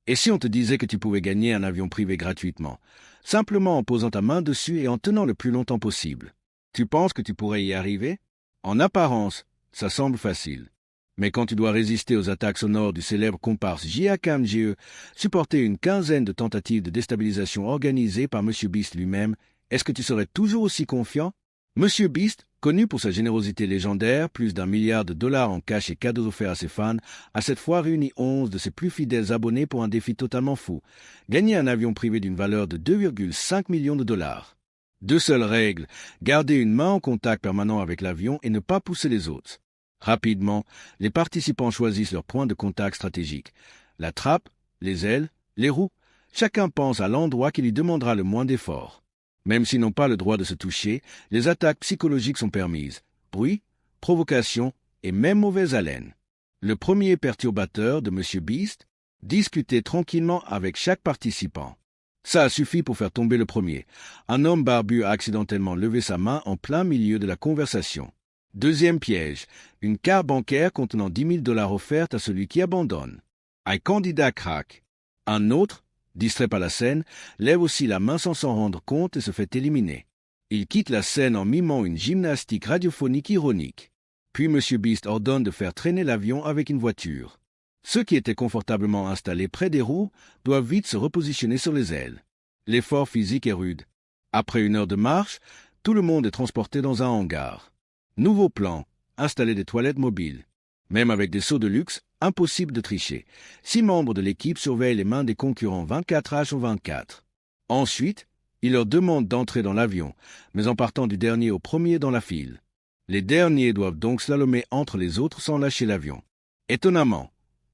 Et si on te disait que tu pouvais gagner un avion privé gratuitement, simplement en posant ta main dessus et en tenant le plus longtemps possible? Tu penses que tu pourrais y arriver? En apparence, ça semble facile. Mais quand tu dois résister aux attaques sonores du célèbre comparse J.A.K.M.G.E., supporter une quinzaine de tentatives de déstabilisation organisées par M. Beast lui-même, est-ce que tu serais toujours aussi confiant? M. Beast, connu pour sa générosité légendaire, plus d'1 milliard de dollars en cash et cadeaux offerts à ses fans, a cette fois réuni 11 de ses plus fidèles abonnés pour un défi totalement fou. Gagner un avion privé d'une valeur de 2,5 millions de dollars. Deux seules règles, garder une main en contact permanent avec l'avion et ne pas pousser les autres. Rapidement, les participants choisissent leur point de contact stratégique. La trappe, les ailes, les roues. Chacun pense à l'endroit qui lui demandera le moins d'efforts. Même s'ils n'ont pas le droit de se toucher, les attaques psychologiques sont permises. Bruit, provocation et même mauvaise haleine. Le premier perturbateur de M. Beast, discuter tranquillement avec chaque participant. Ça a suffi pour faire tomber le premier. Un homme barbu a accidentellement levé sa main en plein milieu de la conversation. Deuxième piège, une carte bancaire contenant 10 000 dollars offerte à celui qui abandonne. Un candidat craque. Un autre, distrait par la scène, lève aussi la main sans s'en rendre compte et se fait éliminer. Il quitte la scène en mimant une gymnastique radiophonique ironique. Puis M. Beast ordonne de faire traîner l'avion avec une voiture. Ceux qui étaient confortablement installés près des roues doivent vite se repositionner sur les ailes. L'effort physique est rude. Après 1 heure de marche, tout le monde est transporté dans un hangar. Nouveau plan, installer des toilettes mobiles. Même avec des seaux de luxe, impossible de tricher. 6 membres de l'équipe surveillent les mains des concurrents 24h/24. Ensuite, il leur demande d'entrer dans l'avion, mais en partant du dernier au premier dans la file. Les derniers doivent donc slalomer entre les autres sans lâcher l'avion. Étonnamment,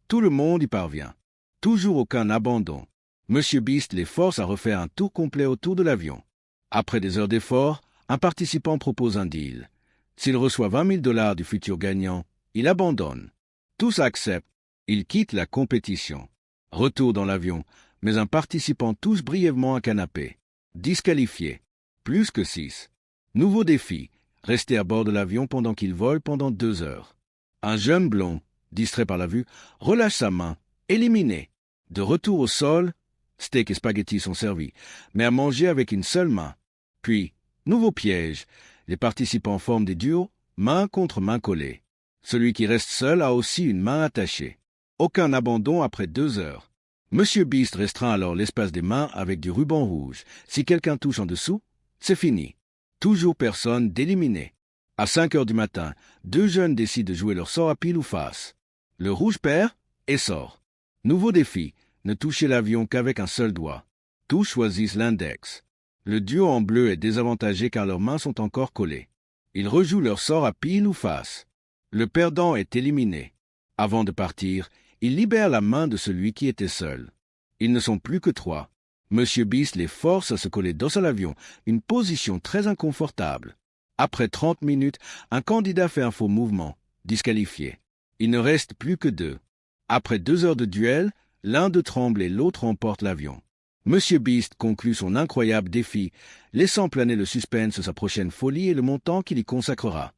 tout le monde y parvient. Toujours aucun abandon. M. Beast les force à refaire un tour complet autour de l'avion. Après des heures d'effort, un participant propose un deal. S'il reçoit 20 000 dollars du futur gagnant, il abandonne. Tous acceptent. Il quitte la compétition. Retour dans l'avion, mais un participant touche brièvement un canapé. Disqualifié. Plus que 6. Nouveau défi. Rester à bord de l'avion pendant qu'il vole pendant 2 heures. Un jeune blond, distrait par la vue, relâche sa main. Éliminé. De retour au sol, steak et spaghettis sont servis, mais à manger avec une seule main. Puis, nouveau piège. Les participants forment des duos, main contre main collées. Celui qui reste seul a aussi une main attachée. Aucun abandon après 2 heures. M. Beast restreint alors l'espace des mains avec du ruban rouge. Si quelqu'un touche en dessous, c'est fini. Toujours personne d'éliminé. À 5 heures du matin, 2 jeunes décident de jouer leur sort à pile ou face. Le rouge perd et sort. Nouveau défi, ne toucher l'avion qu'avec un seul doigt. Tous choisissent l'index. Le duo en bleu est désavantagé car leurs mains sont encore collées. Ils rejouent leur sort à pile ou face. Le perdant est éliminé. Avant de partir, ils libèrent la main de celui qui était seul. Ils ne sont plus que 3. M. Beast les force à se coller dos à l'avion, une position très inconfortable. Après 30 minutes, un candidat fait un faux mouvement, disqualifié. Il ne reste plus que 2. Après 2 heures de duel, l'un d'eux tremble et l'autre emporte l'avion. M. Beast conclut son incroyable défi, laissant planer le suspense de sa prochaine folie et le montant qu'il y consacrera.